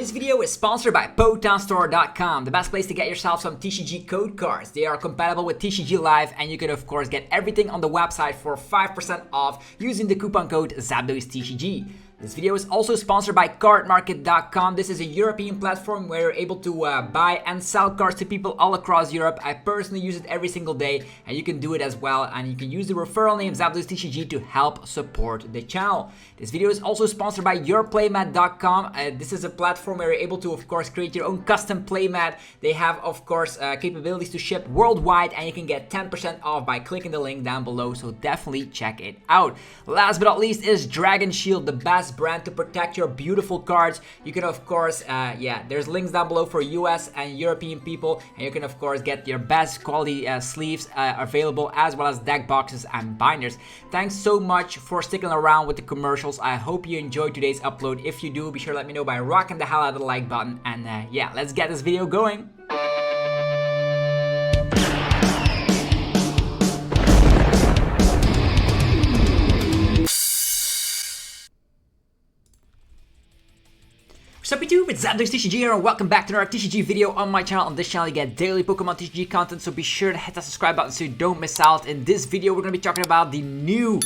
This video is sponsored by PokemonStore.com, the best place to get yourself some TCG code cards. They are compatible with TCG Live, and you can of course get everything on the website for 5% off using the coupon code ZapDoseTCG. This video is also sponsored by cardmarket.com. This is a European platform where you're able to buy and sell cards to people all across Europe. I personally use it every single day, and you can do it as well. And you can use the referral name ZapDoseTCG to help support the channel. This video is also sponsored by yourplaymat.com. This is a platform where you're able to, of course, create your own custom playmat. They have, of course, capabilities to ship worldwide, and you can get 10% off by clicking the link down below. So definitely check it out. Last but not least is Dragon Shield, the best brand to protect your beautiful cards. You can of course there's links down below for US and European people, and you can of course get your best quality sleeves available, as well as deck boxes and binders. Thanks so much for sticking around with the commercials. I hope you enjoyed today's upload. If you do, be sure to let me know by rocking the hell out of the like button, and let's get this video going. Sup YouTube, it's ZapDoseTCG here, and welcome back to another TCG video on my channel. On this channel you get daily Pokemon TCG content, so be sure to hit that subscribe button so you don't miss out. In this video we're going to be talking about the new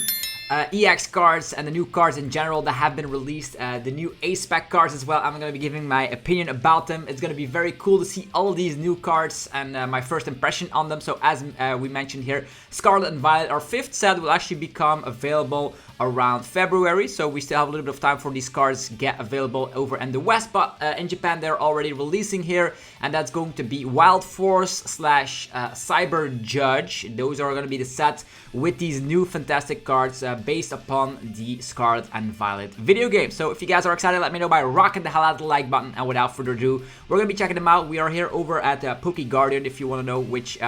EX cards and the new cards in general that have been released, the new Ace Spec cards as well. I'm going to be giving my opinion about them. It's going to be very cool to see all these new cards and my first impression on them. So as we mentioned here, Scarlet and Violet, our 5th set, will actually become available around February, so we still have a little bit of time for these cards to get available over in the West, but in Japan they're already releasing here, and that's going to be Wild Force / Cyber Judge. Those are going to be the sets with these new fantastic cards based upon the Scarlet and Violet video game. So if you guys are excited, let me know by rocking the hell out of the like button, and without further ado, we're going to be checking them out. We are here over at Poke Guardian if you want to know which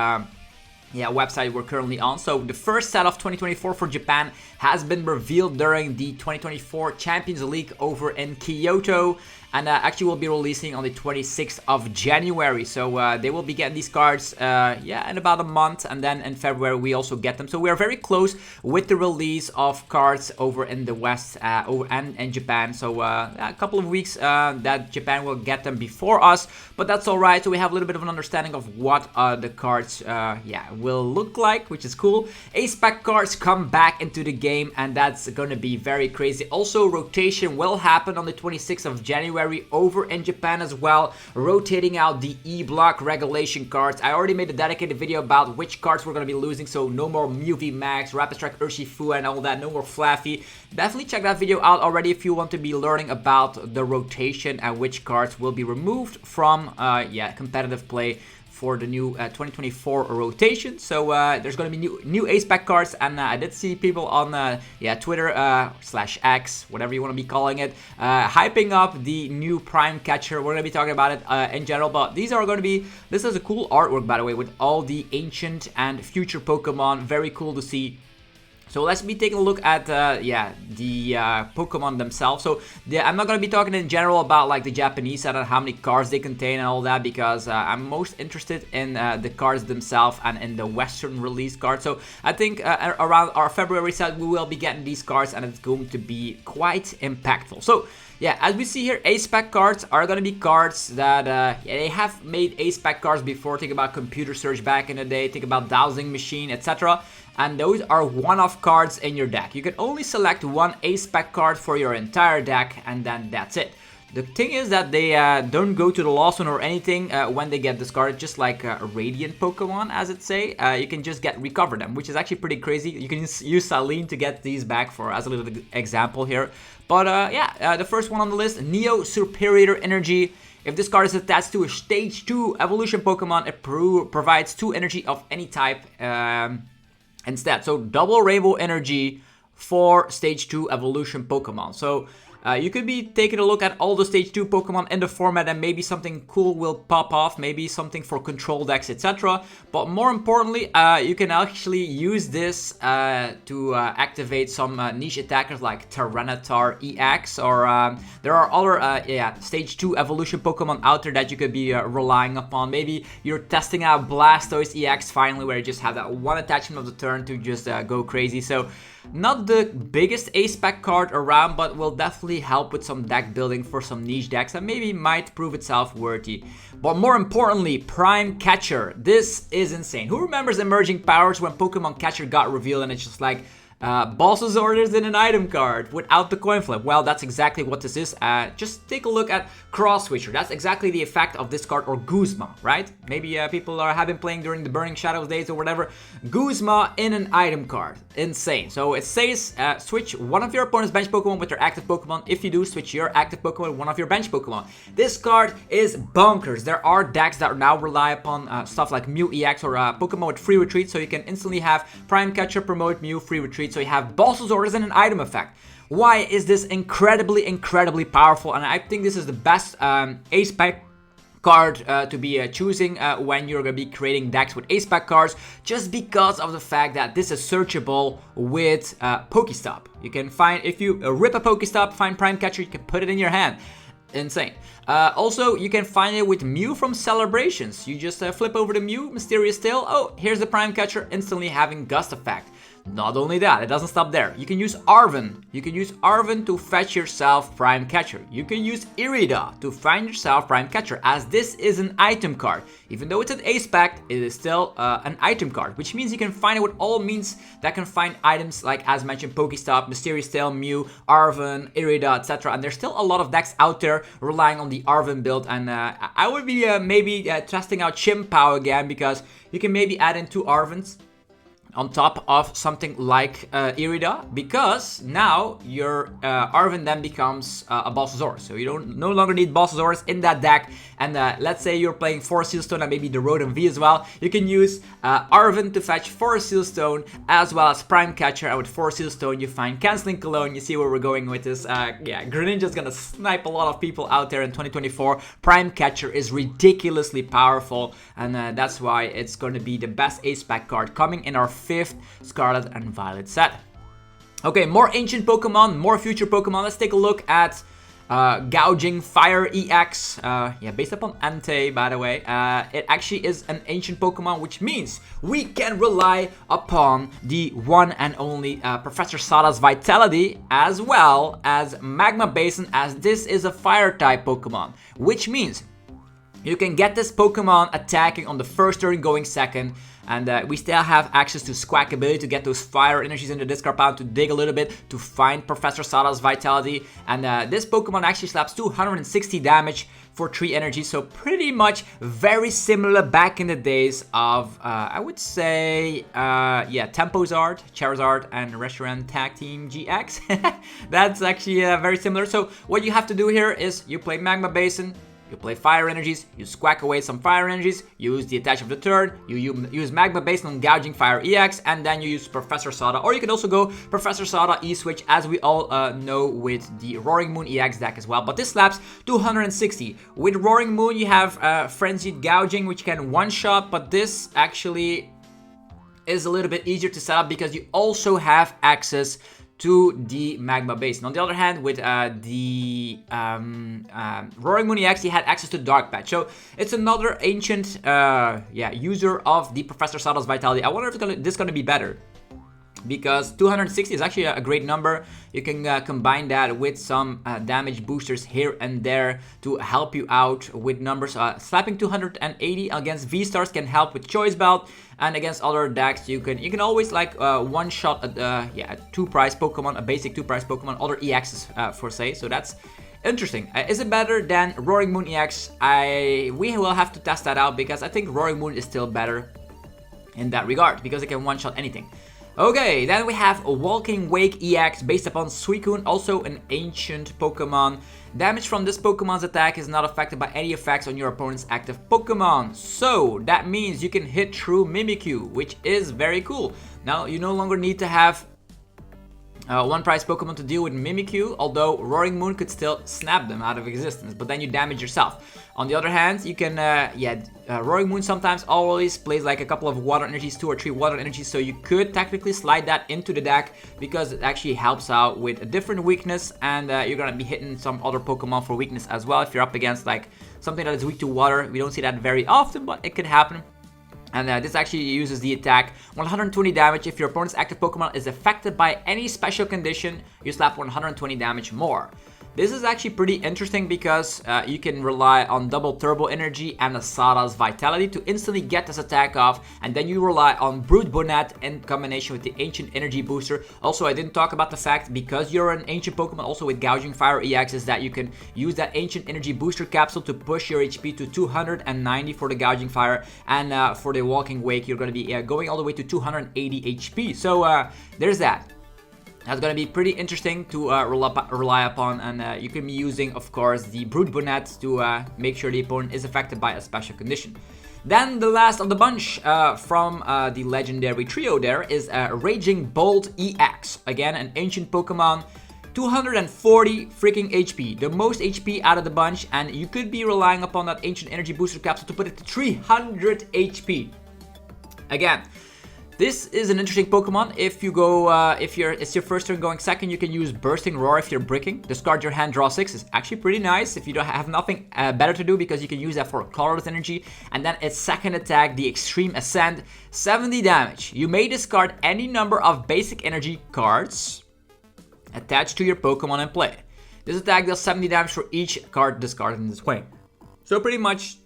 website we're currently on. So the first set of 2024 for Japan has been revealed during the 2024 Champions League over in Kyoto, and actually will be releasing on the 26th of January. So they will be getting these cards in about a month, and then in February we also get them. So we are very close with the release of cards over in the West and in Japan. So a couple of weeks that Japan will get them before us, but that's all right. So we have a little bit of an understanding of what the cards will look like, which is cool. Ace Spec cards come back into the game, and that's going to be very crazy. Also, rotation will happen on the 26th of January over in Japan as well, rotating out the E-Block regulation cards. I already made a dedicated video about which cards we're going to be losing, so no more Mew V Max, Rapid Strike Urshifu and all that, no more Flaffy. Definitely check that video out already if you want to be learning about the rotation and which cards will be removed from competitive play for the new 2024 rotation. So there's going to be new Ace Spec cards, and I did see people on Twitter /X, whatever you want to be calling it, hyping up the new Prime Catcher. We're going to be talking about it in general, but these are going to be, this is a cool artwork by the way, with all the ancient and future Pokemon. Very cool to see. So let's be taking a look at the Pokemon themselves. So I'm not going to be talking in general about like the Japanese set and how many cards they contain and all that, because I'm most interested in the cards themselves and in the Western release cards. So I think around our February set we will be getting these cards, and it's going to be quite impactful. So yeah, as we see here, Ace Spec cards are going to be cards that they have made Ace Spec cards before. Think about Computer Search back in the day, think about Dowsing Machine, etc. And those are one-off cards in your deck. You can only select one Ace Spec card for your entire deck, and then that's it. The thing is that they don't go to the lost one or anything when they get discarded, just like a Radiant Pokemon, as it say. You can just recover them, which is actually pretty crazy. You can use Saline to get these back for as a little example here. But the first one on the list, Neo Superior Energy. If this card is attached to a Stage 2 Evolution Pokemon, it provides 2 energy of any type instead. So double Rainbow Energy for Stage 2 Evolution Pokemon. So you could be taking a look at all the Stage 2 Pokemon in the format, and maybe something cool will pop off, maybe something for control decks, etc. But more importantly, you can actually use this to activate some niche attackers like Tyranitar EX, or there are other Stage 2 Evolution Pokemon out there that you could be relying upon. Maybe you're testing out Blastoise EX finally, where you just have that one attachment of the turn to just go crazy. So Not the biggest Ace Spec card around, but will definitely help with some deck building for some niche decks and maybe might prove itself worthy. But more importantly, Prime Catcher. This is insane. Who remembers Emerging Powers when Pokemon Catcher got revealed and it's just like Boss's Orders in an item card without the coin flip? Well, that's exactly what this is. Just take a look at Cross Switcher. That's exactly the effect of this card, or Guzma, right? Maybe people have been playing during the Burning Shadows days or whatever. Guzma in an item card. Insane. So it says switch one of your opponent's bench Pokemon with their active Pokemon. If you do, switch your active Pokemon with one of your bench Pokemon. This card is bonkers. There are decks that now rely upon stuff like Mew EX or Pokemon with free retreat, so you can instantly have Prime Catcher promote Mew free retreat. So you have Boss's Orders and an item effect. Why is this incredibly powerful? And I think this is the best Ace Spec card to be choosing when you're going to be creating decks with Ace Spec cards, just because of the fact that this is searchable with Pokestop. You can find, if you rip a Pokestop, find Prime Catcher, you can put it in your hand. Insane. Also, you can find it with Mew from Celebrations. You just flip over the Mew, Mysterious Tail. Oh, here's the Prime Catcher, instantly having Gust effect. Not only that, it doesn't stop there. You can use Arven. You can use Arven to fetch yourself Prime Catcher. You can use Irida to find yourself Prime Catcher, as this is an item card. Even though it's an Ace Spec, it is still an item card, which means you can find it with all means that can find items like, as mentioned, Pokestop, Mysterious Tail, Mew, Arven, Irida, etc. And there's still a lot of decks out there relying on the Arven build, and I would be maybe testing out chien-pao again, because you can maybe add in 2 Arvens on top of something like Irida, because now your Arven then becomes a Boss's Orders. So you no longer need Boss's Orders in that deck. And let's say you're playing 4 Sealstone and maybe the Rotom V as well. You can use Arven to fetch 4 Sealstone as well as Prime Catcher. And with 4 Sealstone, you find Canceling Cologne. You see where we're going with this. Yeah, Greninja's gonna snipe a lot of people out there in 2024. Prime Catcher is ridiculously powerful, and that's why it's gonna be the best Ace Spec card coming in our 5th Scarlet and Violet set. Okay, more ancient Pokemon, more future Pokemon. Let's take a look at Gouging Fire EX, yeah, based upon Entei, by the way. It actually is an ancient Pokemon, which means we can rely upon the one and only Professor Sada's Vitality, as well as Magma Basin, as this is a Fire-type Pokemon, which means you can get this Pokemon attacking on the first turn, going second, and we still have access to Squawk ability to get those fire energies in the discard pile to dig a little bit to find Professor Sada's Vitality. And this Pokemon actually slaps 260 damage for 3 energies, so pretty much very similar back in the days of, I would say, yeah, Temporal, Charizard, and Reshiram Tag Team GX. That's actually very similar. So what you have to do here is you play Magma Basin, you play fire energies, you squack away some fire energies, you use the attach of the turn, you use Magma based on Gouging Fire EX, and then you use Professor Sada. Or you can also go Professor Sada E-Switch, as we all know with the Roaring Moon EX deck as well. But this slaps 260. With Roaring Moon, you have Frenzied Gouging, which can one-shot, but this actually is a little bit easier to set up because you also have access to the Magma base. And on the other hand, with the Roaring Moon EX, he had access to Dark Patch. So it's another ancient yeah, user of the Professor Sada's Vitality. I wonder if this is going to be better, because 260 is actually a great number. You can combine that with some damage boosters here and there to help you out with numbers. Slapping 280 against V-Stars can help with Choice Belt, and against other decks you can always like one shot yeah, a 2-price Pokemon, a basic 2-price Pokemon, other EXs for say. So that's interesting. Is it better than Roaring Moon EX? We will have to test that out, because I think Roaring Moon is still better in that regard, because it can one shot anything. Okay, then we have a Walking Wake EX based upon Suicune, also an ancient Pokemon. Damage from this Pokemon's attack is not affected by any effects on your opponent's active Pokemon. So that means you can hit through Mimikyu, which is very cool. Now you no longer need to have 1-price Pokemon to deal with Mimikyu, although Roaring Moon could still snap them out of existence, but then you damage yourself. On the other hand, you can, yeah, Roaring Moon sometimes always plays like a couple of water energies, 2 or 3 water energies, so you could technically slide that into the deck, because it actually helps out with a different weakness, and you're gonna be hitting some other Pokemon for weakness as well if you're up against like something that is weak to water. We don't see that very often, but it could happen. And this actually uses the attack 120 damage. If your opponent's active Pokemon is affected by any special condition, you slap 120 damage more. This is actually pretty interesting because you can rely on double Turbo Energy and a Sada's Vitality to instantly get this attack off, and then you rely on Brute Bonnet in combination with the Ancient Energy Booster. Also, I didn't talk about the fact, because you're an Ancient Pokemon, also with Gouging Fire EX, is that you can use that Ancient Energy Booster Capsule to push your HP to 290 for the Gouging Fire, and for the Walking Wake, you're going to be going all the way to 280 HP. So there's that. That's going to be pretty interesting to rely upon, and you can be using, of course, the Brute Bonnet to make sure the opponent is affected by a special condition. Then the last of the bunch from the legendary trio there is Raging Bolt EX. Again, an ancient Pokemon, 240 freaking HP, the most HP out of the bunch, and you could be relying upon that Ancient Energy Booster Capsule to put it to 300 HP. Again, this is an interesting Pokemon. If you go, it's your first turn going second, you can use Bursting Roar if you're bricking. Discard your hand, draw 6 is actually pretty nice if you don't have nothing better to do, because you can use that for colorless energy. And then its second attack, the Extreme Ascend, 70 damage. You may discard any number of basic energy cards attached to your Pokemon in play. This attack does 70 damage for each card discarded in this way. So pretty much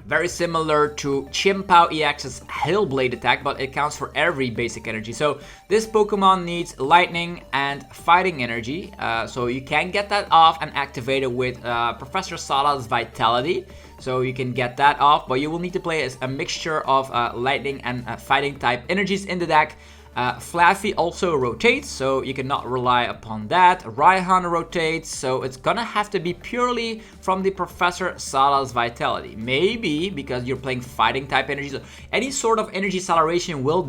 very similar to Chien-pao EX's Hailblade attack, but it counts for every basic energy. So this Pokemon needs Lightning and Fighting Energy, so you can get that off and activate it with Professor Sada's Vitality. So you can get that off, but you will need to play a mixture of Lightning and Fighting type energies in the deck. Flaffy also rotates, so you cannot rely upon that. Raihan rotates, so it's gonna have to be purely from the Professor Sada's Vitality. Maybe because you're playing fighting type energy, so any sort of energy acceleration will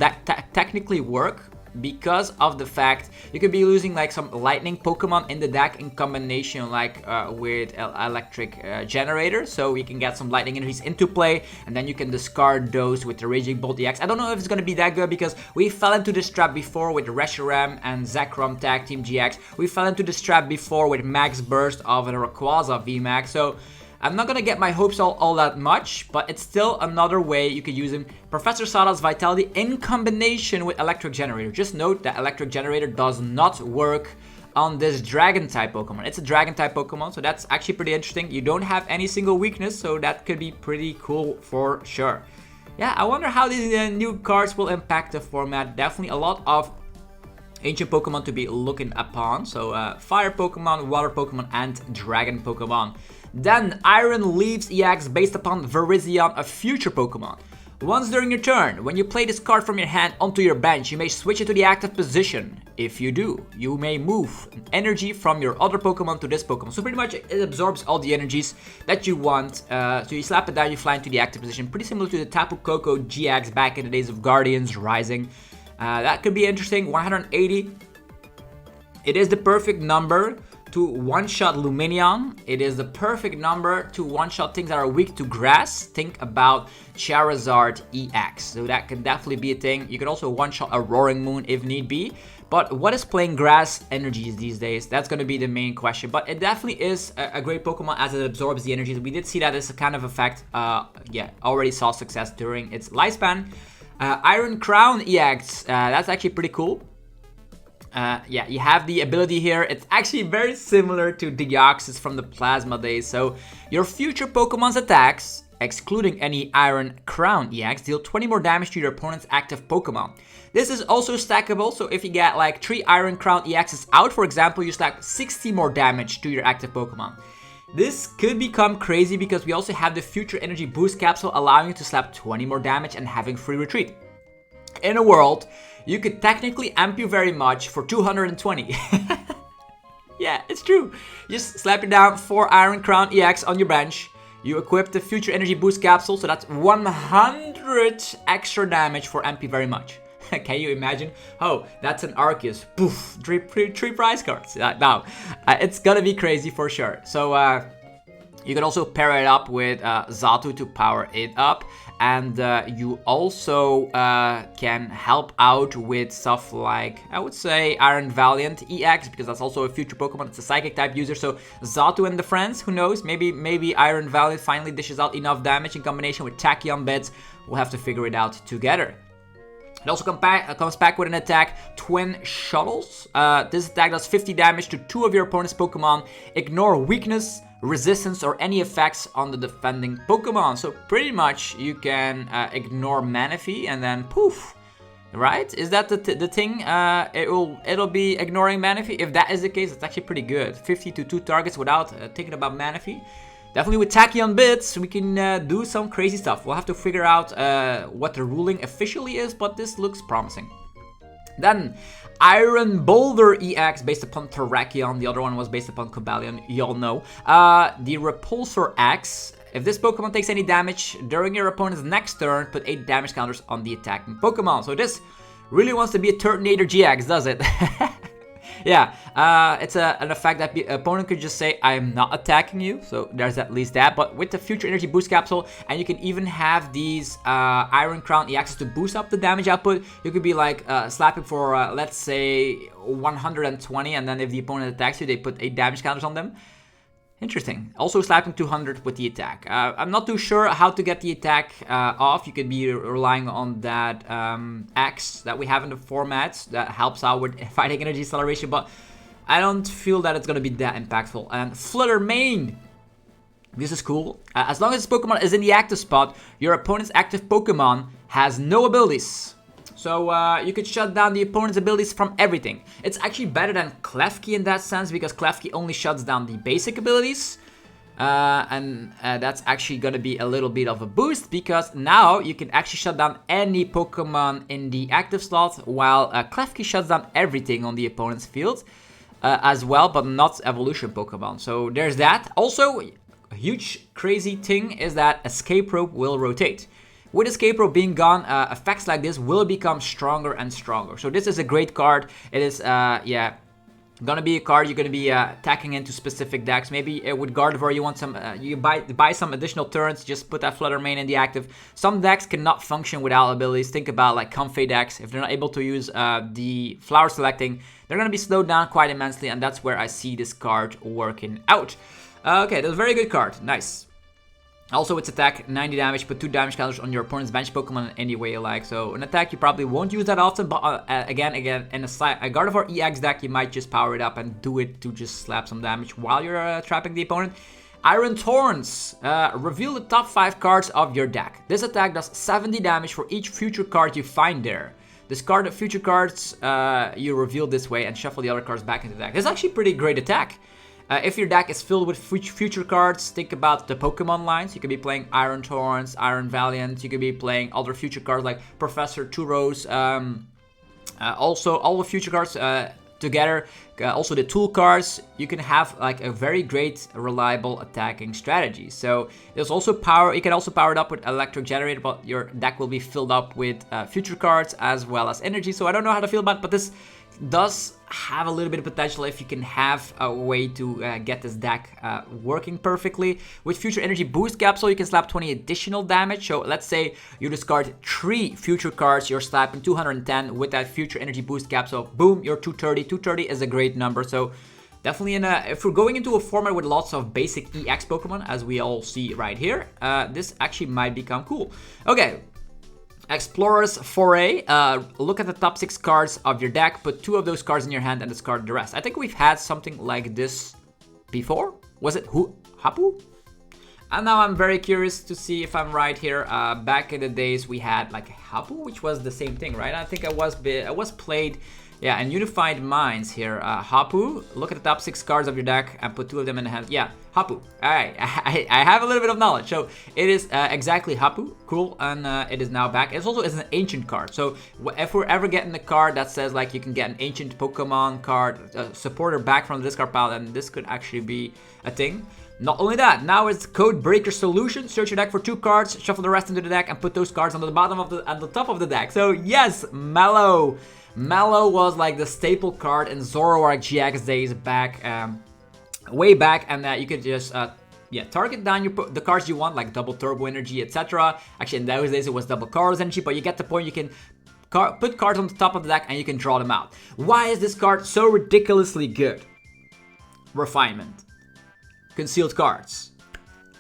technically work, because of the fact you could be using like some lightning Pokemon in the deck in combination like with electric generator, so you can get some lightning energies into play, and then you can discard those with the Raging Bolt EX. I don't know if it's gonna be that good, because we fell into this trap before with Reshiram and Zekrom Tag Team GX. We fell into this trap before with Max Burst of an Rayquaza VMAX, so I'm not gonna get my hopes all that much, but it's still another way you could use him. Professor Sada's Vitality in combination with Electric Generator. Just note that Electric Generator does not work on this Dragon type Pokemon. It's a Dragon type Pokemon, so that's actually pretty interesting. You don't have any single weakness, so that could be pretty cool for sure. Yeah, I wonder how these new cards will impact the format. Definitely a lot of ancient Pokemon to be looking upon. So Fire Pokemon, Water Pokemon, and Dragon Pokemon. Then Iron Leaves EX based upon Virizion, a future Pokemon. Once during your turn, when you play this card from your hand onto your bench, you may switch it to the active position. If you do, you may move energy from your other Pokemon to this Pokemon. So pretty much it absorbs all the energies that you want. So you slap it down, you fly into the active position. Pretty similar to the Tapu Koko GX back in the days of Guardians Rising. That could be interesting. 180. It is the perfect number to one-shot Lumineon. It is the perfect number to one-shot things that are weak to grass. Think about Charizard EX. So that can definitely be a thing. You can also one-shot a Roaring Moon if need be. But what is playing grass energies these days? That's going to be the main question. But it definitely is a great Pokemon as it absorbs the energies. We did see that as a kind of effect. Yeah, already saw success during its lifespan. Iron Crown EX. That's actually pretty cool. Yeah, you have the ability here. It's actually very similar to Deoxys from the Plasma days. So your future Pokemon's attacks, excluding any Iron Crown EX, deal 20 more damage to your opponent's active Pokemon. This is also stackable, so if you get like 3 Iron Crown EXs out, for example, you stack 60 more damage to your active Pokemon. This could become crazy because we also have the Future Energy Boost Capsule allowing you to slap 20 more damage and having free retreat. In a world, you could technically amp you very much for 220. Yeah, it's true. Just slap it down 4 Iron Crown EX on your bench. You equip the Future Energy Boost Capsule, so that's 100 extra damage for MP very much. Can you imagine? Oh, that's an Arceus. Poof, 3 prize cards. Now, it's gonna be crazy for sure. So, You can also pair it up with Xatu to power it up. And you also can help out with stuff like, I would say, Iron Valiant EX, because that's also a future Pokemon. It's a Psychic type user, so Xatu and the friends, who knows? Maybe Iron Valiant finally dishes out enough damage in combination with Tachyon Bits. We'll have to figure it out together. It also comes back with an attack, Twin Shuttles. This attack does 50 damage to 2 of your opponent's Pokemon. Ignore weakness, resistance, or any effects on the defending Pokemon. So pretty much you can ignore Manaphy and then poof, right? Is that the thing? It'll be ignoring Manaphy. If that is the case, it's actually pretty good. 50 to 2 targets without thinking about Manaphy. Definitely with Tachyon Bits, we can do some crazy stuff. We'll have to figure out what the ruling officially is, but this looks promising. Then, Iron Boulder EX based upon Terrakion. The other one was based upon Cobalion, y'all know. The Repulsor X. If this Pokemon takes any damage during your opponent's next turn, put 8 damage counters on the attacking Pokemon. So this really wants to be a Turtonator GX, does it? Yeah, it's an effect that the opponent could just say, I am not attacking you. So there's at least that. But with the Future Energy Boost Capsule, and you can even have these Iron Crown EXs to boost up the damage output. You could be like slapping for, let's say, 120. And then if the opponent attacks you, they put 8 damage counters on them. Interesting. Also slapping 200 with the attack. I'm not too sure how to get the attack off. You could be relying on that X that we have in the format that helps out with fighting energy acceleration, but I don't feel that it's going to be that impactful. And Flutter Mane. This is cool. As long as this Pokemon is in the active spot, your opponent's active Pokemon has no abilities. So you could shut down the opponent's abilities from everything. It's actually better than Klefki in that sense, because Klefki only shuts down the basic abilities. And that's actually going to be a little bit of a boost, because now you can actually shut down any Pokemon in the active slot, while Klefki shuts down everything on the opponent's field as well, but not evolution Pokemon. So there's that. Also, a huge crazy thing is that Escape Rope will rotate. With Escape Rope being gone, effects like this will become stronger and stronger. So this is a great card. It is, yeah, gonna be a card you're gonna be attacking into specific decks. Maybe with Gardevoir you want some, you buy some additional turns, just put that Flutter Mane in the active. Some decks cannot function without abilities. Think about like Comfey decks. If they're not able to use the flower selecting, they're gonna be slowed down quite immensely, and that's where I see this card working out. Okay, that's a very good card. Nice. Also, its attack, 90 damage, put 2 damage counters on your opponent's bench Pokemon in any way you like. So, an attack you probably won't use that often, but again, in a Gardevoir EX deck, you might just power it up and do it to just slap some damage while you're trapping the opponent. Iron Thorns. Reveal the top 5 cards of your deck. This attack does 70 damage for each future card you find there. Discard the future cards you reveal this way and shuffle the other cards back into the deck. This is actually a pretty great attack. If your deck is filled with future cards, think about the Pokemon lines. You could be playing Iron Thorns, Iron Valiant. You could be playing other future cards like Professor Turos. Also, all the future cards together. Also, the tool cards. You can have like a very great, reliable attacking strategy. So there's also power. You can also power it up with Electric Generator, but your deck will be filled up with future cards as well as energy. So I don't know how to feel about it, but this does have a little bit of potential if you can have a way to get this deck working perfectly. With Future Energy Boost Capsule, you can slap 20 additional damage. So let's say you discard 3 future cards, you're slapping 210 with that Future Energy Boost Capsule. Boom, you're 230. 230 is a great number. So definitely if we're going into a format with lots of basic EX Pokemon, as we all see right here, this actually might become cool. Okay. Explorer's Foray. Look at the top 6 cards of your deck, put 2 of those cards in your hand and discard the rest. I think we've had something like this before. Was it Hapu? And now I'm very curious to see if I'm right here. Back in the days we had like Hapu, which was the same thing, right? I think I was played, yeah, in Unified Minds here. Hapu, look at the top 6 cards of your deck and put 2 of them in the hand. Yeah, Hapu. Alright, I have a little bit of knowledge. So it is exactly Hapu. Cool, and it is now back. It also is an ancient card. So if we're ever getting a card that says like you can get an ancient Pokemon card supporter back from the discard pile, then this could actually be a thing. Not only that, now it's Code Breaker Solution. Search your deck for 2 cards, shuffle the rest into the deck, and put those cards on the bottom of the top of the deck. So yes, Mallow. Mallow was like the staple card in Zoroark GX days back, way back, and you could just yeah, target down the cards you want, like double turbo energy, etc. Actually, in those days it was double Carlos energy, but you get the point. You can put cards on the top of the deck and you can draw them out. Why is this card so ridiculously good? Refinement. Concealed cards.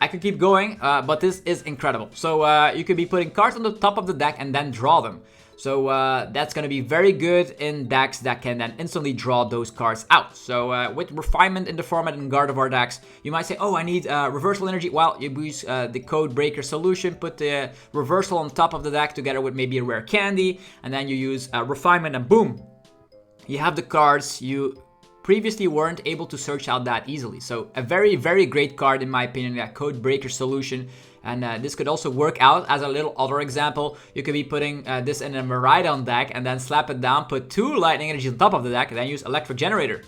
I could keep going, but this is incredible. So you could be putting cards on the top of the deck and then draw them. So that's going to be very good in decks that can then instantly draw those cards out. So with Refinement in the format and Gardevoir decks, you might say, oh, I need Reversal Energy. Well, you use the Code Breaker solution, put the Reversal on top of the deck together with maybe a rare candy, and then you use Refinement and boom, you have the cards you previously weren't able to search out that easily. So a very, very great card in my opinion, that Code Breaker solution. And this could also work out as a little other example. You could be putting this in a Miraidon deck and then slap it down, put 2 Lightning Energies on top of the deck, and then use Electric Generator.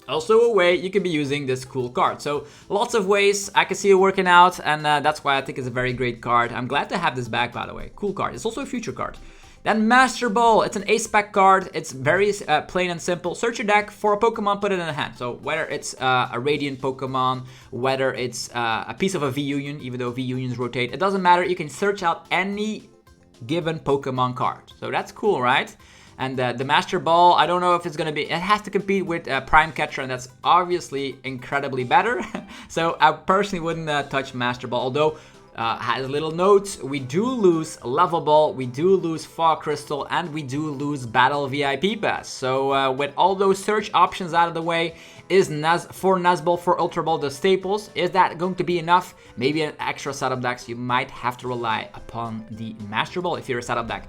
Also a way you could be using this cool card. So lots of ways I can see it working out, and that's why I think it's a very great card. I'm glad to have this back, by the way. Cool card. It's also a future card. Then Master Ball, it's an Ace Spec card. It's very plain and simple. Search your deck for a Pokemon, put it in a hand. So whether it's a Radiant Pokemon, whether it's a piece of a V-Union, even though V-Unions rotate, it doesn't matter. You can search out any given Pokemon card. So that's cool, right? And the Master Ball, I don't know if it's going to be... It has to compete with Prime Catcher, and that's obviously incredibly better. So I personally wouldn't touch Master Ball, although... has a little note, we do lose Level Ball, we do lose Fog Crystal, and we do lose Battle VIP Pass. So with all those search options out of the way, is for Nuzball, for Ultra Ball the staples? Is that going to be enough? Maybe an extra setup decks, you might have to rely upon the Master Ball if you're a setup deck.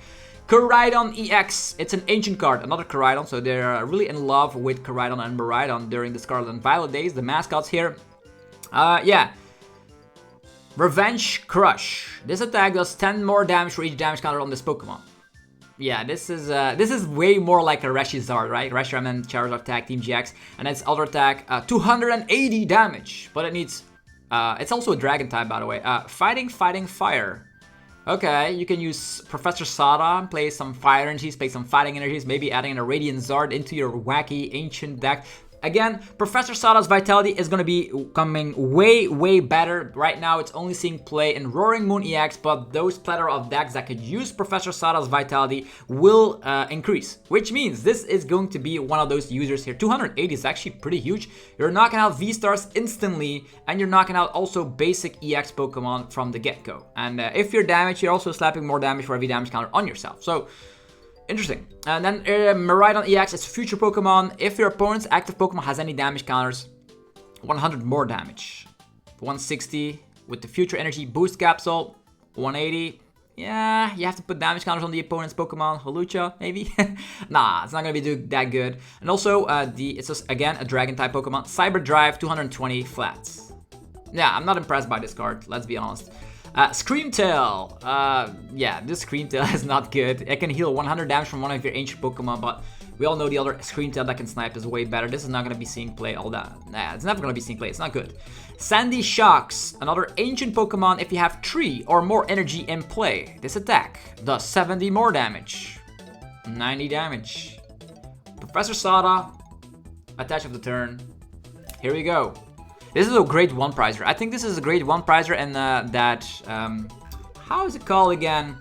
Koraidon EX, it's an ancient card, another Koraidon, so they're really in love with Koraidon and Miraidon during the Scarlet and Violet days, the mascots here. Yeah. Revenge Crush. This attack does 10 more damage for each damage counter on this Pokemon. Yeah, this is way more like a Reshizard, right? Reshiram and Charizard attack, Team GX, and its other attack, 280 damage. But it needs, it's also a Dragon type, by the way. Fighting, Fire. Okay, you can use Professor Sada, play some Fire Energies, play some Fighting Energies, maybe adding a Radiant Zard into your wacky ancient deck. Again, Professor Sada's Vitality is going to be coming way, way better. Right now, it's only seeing play in Roaring Moon EX, but those plethora of decks that could use Professor Sada's Vitality will increase. Which means this is going to be one of those users here. 280 is actually pretty huge. You're knocking out V-Stars instantly, and you're knocking out also basic EX Pokemon from the get-go. And if you're damaged, you're also slapping more damage for every damage counter on yourself. So... interesting. And then Miraidon EX is future Pokemon. If your opponent's active Pokemon has any damage counters, 100 more damage. 160 with the future energy boost capsule. 180. Yeah, you have to put damage counters on the opponent's Pokemon. Holucha, maybe? Nah, it's not going to be that good. And also, it's just, again, a Dragon type Pokemon. Cyber Drive, 220 flats. Yeah, I'm not impressed by this card, let's be honest. Screamtail. Yeah, this Screamtail is not good. It can heal 100 damage from one of your ancient Pokemon, but we all know the other Screamtail that can snipe is way better. This is not going to be seeing play all that. Nah, it's never going to be seeing play. It's not good. Sandy Shocks. Another ancient Pokemon if you have 3 or more energy in play. This attack does 70 more damage. 90 damage. Professor Sada. Attach of the turn. Here we go. This is a great one prizer. I think this is a great one prizer, and how is it called again?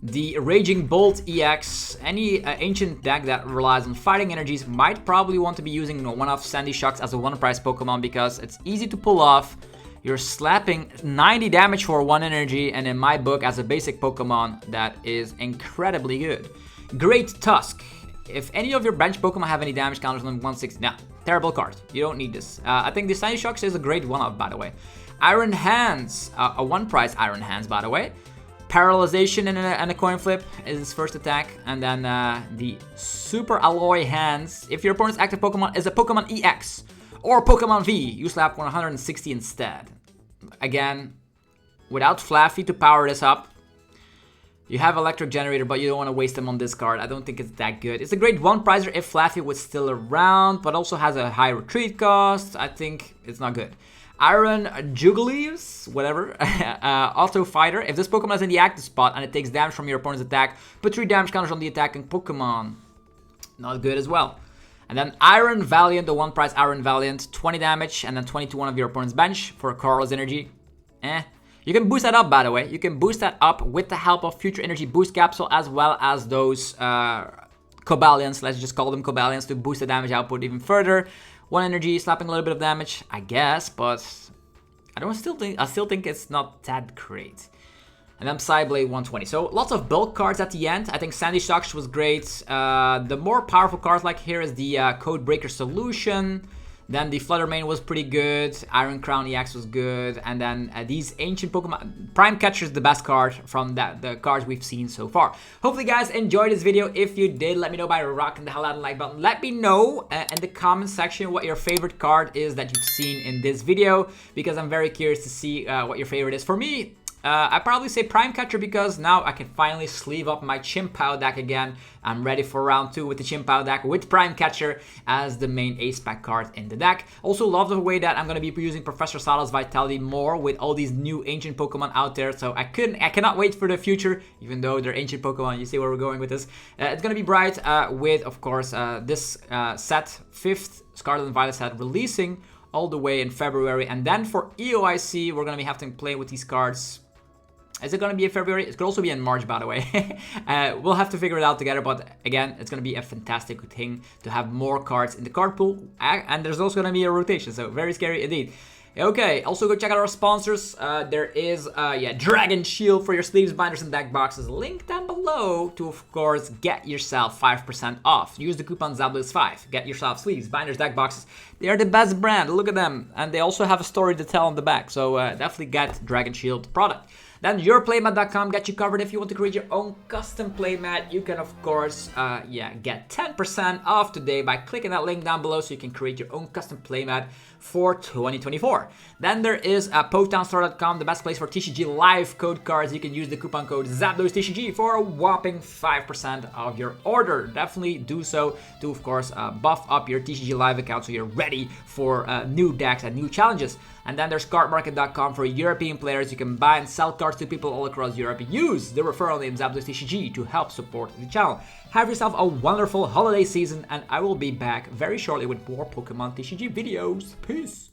The Raging Bolt EX. Any ancient deck that relies on fighting energies might probably want to be using one of Sandy Shocks as a one prize Pokemon because it's easy to pull off. You're slapping 90 damage for 1 energy, and in my book, as a basic Pokemon, that is incredibly good. Great Tusk. If any of your bench Pokemon have any damage counters on 160, nah, terrible card. You don't need this. I think the Sandy Shocks is a great one-up, by the way. Iron Hands, a one-price Iron Hands, by the way. Paralyzation and a coin flip is his first attack. And then the Super Alloy Hands. If your opponent's active Pokemon is a Pokemon EX or Pokemon V, you slap 160 instead. Again, without Flaffy to power this up. You have Electric Generator, but you don't want to waste them on this card. I don't think it's that good. It's a great one prizer if Flaffy was still around, but also has a high retreat cost. I think it's not good. Iron Juggleaves, whatever. Auto Fighter. If this Pokemon is in the active spot and it takes damage from your opponent's attack, put 3 damage counters on the attacking Pokemon. Not good as well. And then Iron Valiant, the 1 price Iron Valiant, 20 damage, and then 20 to one of your opponent's bench for Carl's energy. You can boost that up, by the way. You can boost that up with the help of Future Energy Boost Capsule, as well as those Cobalions, let's just call them Cobalions, to boost the damage output even further. 1 energy, slapping a little bit of damage, I guess, but I still think it's not that great. And then Psyblade 120. So lots of bulk cards at the end. I think Sandy Shocks was great. The more powerful cards like here is the Codebreaker Solution. Then the Fluttermane was pretty good. Iron Crown EX was good. And then these ancient Pokemon. Prime Catcher is the best card from the cards we've seen so far. Hopefully guys enjoyed this video. If you did, let me know by rocking the hell out of the like button. Let me know in the comment section what your favorite card is that you've seen in this video, because I'm very curious to see what your favorite is. For me, I'd probably say Prime Catcher, because now I can finally sleeve up my chien-pao deck again. I'm ready for round 2 with the chien-pao deck with Prime Catcher as the main Ace Spec card in the deck. Also love the way that I'm going to be using Professor Sala's Vitality more with all these new ancient Pokemon out there. So I cannot wait for the future, even though they're ancient Pokemon. You see where we're going with this. It's going to be bright with, of course, this set, 5th Scarlet and Violet set, releasing all the way in February. And then for EUIC, we're going to be having to play with these cards. Is it going to be in February? It could also be in March, by the way. We'll have to figure it out together, but again, it's going to be a fantastic thing to have more cards in the card pool, and there's also going to be a rotation, so very scary indeed. Okay, also go check out our sponsors. There is, Dragon Shield for your sleeves, binders, and deck boxes. Link down below to, of course, get yourself 5% off. Use the coupon ZABLOS5. Get yourself sleeves, binders, deck boxes. They are the best brand. Look at them. And they also have a story to tell on the back. So definitely get Dragon Shield product. Then yourplaymat.com get you covered if you want to create your own custom playmat. You can, of course, get 10% off today by clicking that link down below, so you can create your own custom playmat for 2024. Then there is PoketownStore.com, the best place for TCG live code cards. You can use the coupon code ZABLOSTCG for a whopping 5% of your order. Definitely do so to, of course, buff up your TCG live account so you're ready for new decks and new challenges. And then there's cardmarket.com for European players. You can buy and sell cards to people all across Europe. Use the referral name ZABLOSTCG to help support the channel. Have yourself a wonderful holiday season, and I will be back very shortly with more Pokemon TCG videos. Peace!